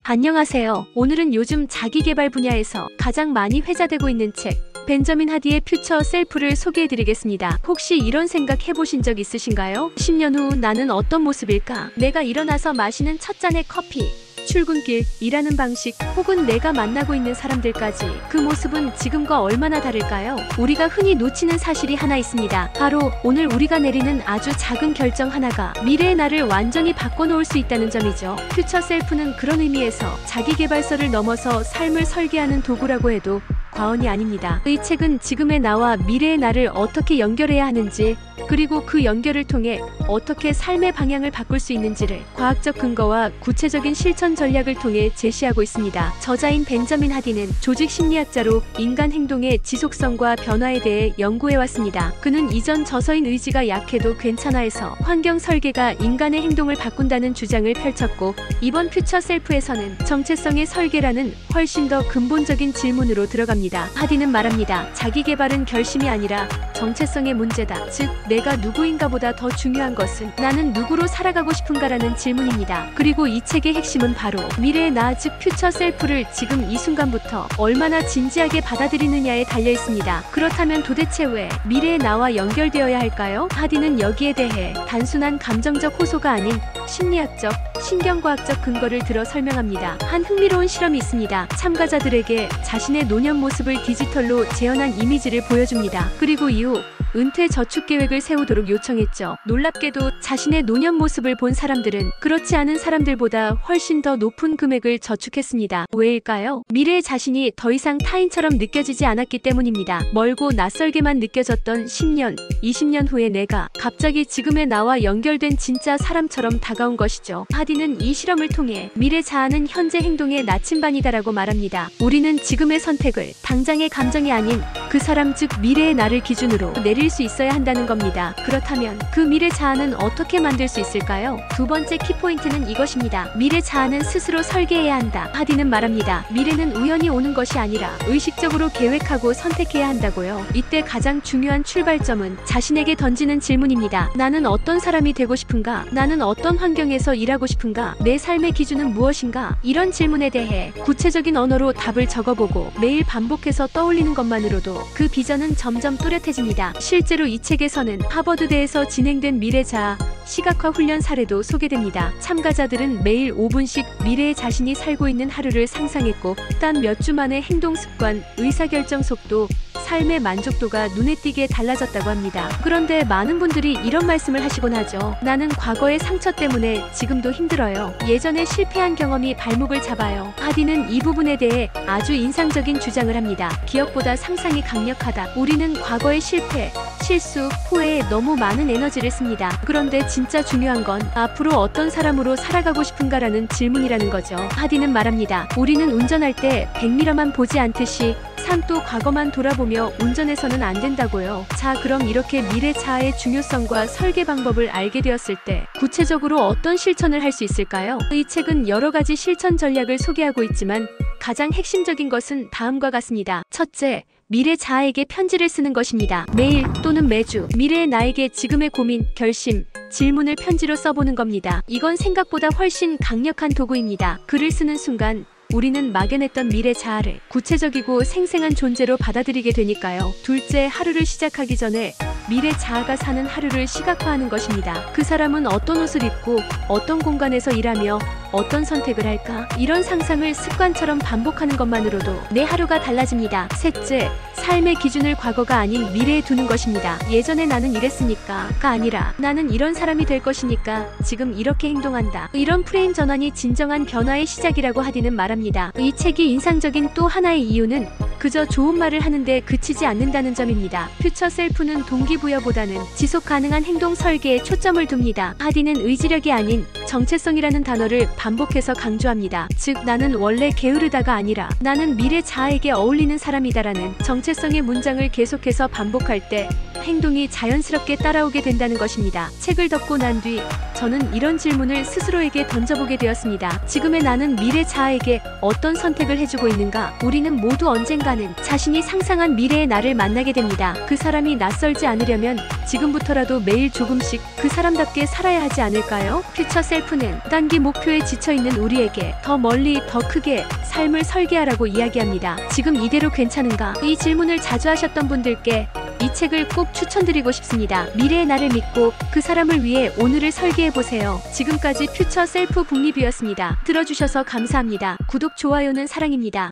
안녕하세요. 오늘은 요즘 자기계발 분야에서 가장 많이 회자되고 있는 책 벤저민 하디의 퓨처 셀프를 소개해드리겠습니다. 혹시 이런 생각 해보신 적 있으신가요? 10년 후 나는 어떤 모습일까? 내가 일어나서 마시는 첫 잔의 커피, 출근길, 일하는 방식, 혹은 내가 만나고 있는 사람들까지 그 모습은 지금과 얼마나 다를까요? 우리가 흔히 놓치는 사실이 하나 있습니다. 바로 오늘 우리가 내리는 아주 작은 결정 하나가 미래의 나를 완전히 바꿔놓을 수 있다는 점이죠. 퓨처 셀프는 그런 의미에서 자기계발서를 넘어서 삶을 설계하는 도구라고 해도 과언이 아닙니다. 이 책은 지금의 나와 미래의 나를 어떻게 연결해야 하는지, 그리고 그 연결을 통해 어떻게 삶의 방향을 바꿀 수 있는지를 과학적 근거와 구체적인 실천 전략을 통해 제시하고 있습니다. 저자인 벤저민 하디는 조직 심리학자로 인간 행동의 지속성과 변화에 대해 연구해왔습니다. 그는 이전 저서인 의지가 약해도 괜찮아에서 환경 설계가 인간의 행동을 바꾼다는 주장을 펼쳤고, 이번 퓨처 셀프에서는 정체성의 설계라는 훨씬 더 근본적인 질문으로 들어갑니다. 하디는 말합니다. 자기계발은 결심이 아니라 정체성의 문제다. 즉, 내가 누구인가 보다 더 중요한 것은 나는 누구로 살아가고 싶은가라는 질문입니다. 그리고 이 책의 핵심은 바로 미래의 나, 즉 퓨처 셀프를 지금 이 순간부터 얼마나 진지하게 받아들이느냐에 달려 있습니다. 그렇다면 도대체 왜 미래의 나와 연결되어야 할까요? 하디는 여기에 대해 단순한 감정적 호소가 아닌 심리학적, 신경과학적 근거를 들어 설명합니다. 한 흥미로운 실험이 있습니다. 참가자들에게 자신의 노년 모습을 디지털로 재현한 이미지를 보여줍니다. 그리고 이후 은퇴 저축 계획을 세우도록 요청했죠. 놀랍게도 자신의 노년 모습을 본 사람들은 그렇지 않은 사람들보다 훨씬 더 높은 금액을 저축했습니다. 왜일까요? 미래의 자신이 더 이상 타인처럼 느껴지지 않았기 때문입니다. 멀고 낯설게만 느껴졌던 10년, 20년 후의 내가 갑자기 지금의 나와 연결된 진짜 사람처럼 다가온 것이죠. 하디는 이 실험을 통해 미래 자아는 현재 행동의 나침반이다라고 말합니다. 우리는 지금의 선택을 당장의 감정이 아닌 그 사람, 즉 미래의 나를 기준으로 내릴 수 있어야 한다는 겁니다. 그렇다면 그 미래 자아는 어떻게 만들 수 있을까요? 두 번째 키포인트는 이것입니다. 미래 자아는 스스로 설계해야 한다. 하디는 말합니다. 미래는 우연히 오는 것이 아니라 의식적으로 계획하고 선택해야 한다고요. 이때 가장 중요한 출발점은 자신에게 던지는 질문입니다. 나는 어떤 사람이 되고 싶은가? 나는 어떤 환경에서 일하고 싶은가? 내 삶의 기준은 무엇인가? 이런 질문에 대해 구체적인 언어로 답을 적어보고 매일 반복해서 떠올리는 것만으로도 그 비전은 점점 또렷해집니다. 실제로 이 책에서는 하버드대에서 진행된 미래자아 시각화 훈련 사례도 소개됩니다. 참가자들은 매일 5분씩 미래의 자신이 살고 있는 하루를 상상했고, 단 몇 주 만에 행동 습관, 의사결정 속도, 삶의 만족도가 눈에 띄게 달라졌다고 합니다. 그런데 많은 분들이 이런 말씀을 하시곤 하죠. 나는 과거의 상처 때문에 지금도 힘들어요. 예전에 실패한 경험이 발목을 잡아요. 하디는 이 부분에 대해 아주 인상적인 주장을 합니다. 기억보다 상상이 강력하다. 우리는 과거의 실패, 실수, 후회에 너무 많은 에너지를 씁니다. 그런데 진짜 중요한 건 앞으로 어떤 사람으로 살아가고 싶은가라는 질문이라는 거죠. 하디는 말합니다. 우리는 운전할 때 100m만 보지 않듯이 삶도 과거만 돌아보며 운전해서는 안 된다고요. 자, 그럼 이렇게 미래 자아의 중요성과 설계 방법을 알게 되었을 때 구체적으로 어떤 실천을 할 수 있을까요? 이 책은 여러 가지 실천 전략을 소개하고 있지만 가장 핵심적인 것은 다음과 같습니다. 첫째, 미래 자아에게 편지를 쓰는 것입니다. 매일 또는 매주 미래의 나에게 지금의 고민, 결심, 질문을 편지로 써보는 겁니다. 이건 생각보다 훨씬 강력한 도구입니다. 글을 쓰는 순간 우리는 막연했던 미래 자아를 구체적이고 생생한 존재로 받아들이게 되니까요. 둘째, 하루를 시작하기 전에 미래 자아가 사는 하루를 시각화하는 것입니다. 그 사람은 어떤 옷을 입고 어떤 공간에서 일하며 어떤 선택을 할까? 이런 상상을 습관처럼 반복하는 것만으로도 내 하루가 달라집니다. 셋째, 삶의 기준을 과거가 아닌 미래에 두는 것입니다. 예전에 나는 이랬으니까가 아니라 나는 이런 사람이 될 것이니까 지금 이렇게 행동한다. 이런 프레임 전환이 진정한 변화의 시작이라고 하디는 말합니다. 이 책이 인상적인 또 하나의 이유는 그저 좋은 말을 하는데 그치지 않는다는 점입니다. 퓨처 셀프는 동기부여보다는 지속 가능한 행동 설계에 초점을 둡니다. 하디는 의지력이 아닌 정체성이라는 단어를 반복해서 강조합니다. 즉, 나는 원래 게으르다가 아니라 나는 미래 자아에게 어울리는 사람이다라는 정체성의 문장을 계속해서 반복할 때 행동이 자연스럽게 따라오게 된다는 것입니다. 책을 덮고 난 뒤 저는 이런 질문을 스스로에게 던져보게 되었습니다. 지금의 나는 미래 자아에게 어떤 선택을 해주고 있는가? 우리는 모두 언젠가는 자신이 상상한 미래의 나를 만나게 됩니다. 그 사람이 낯설지 않으려면 지금부터라도 매일 조금씩 그 사람답게 살아야 하지 않을까요? 퓨처 셀프는 단기 목표에 지쳐있는 우리에게 더 멀리 더 크게 삶을 설계하라고 이야기합니다. 지금 이대로 괜찮은가? 이 질문을 자주 하셨던 분들께 이 책을 꼭 추천드리고 싶습니다. 미래의 나를 믿고 그 사람을 위해 오늘을 설계해보세요. 지금까지 퓨처 셀프 북리뷰였습니다. 들어주셔서 감사합니다. 구독, 좋아요는 사랑입니다.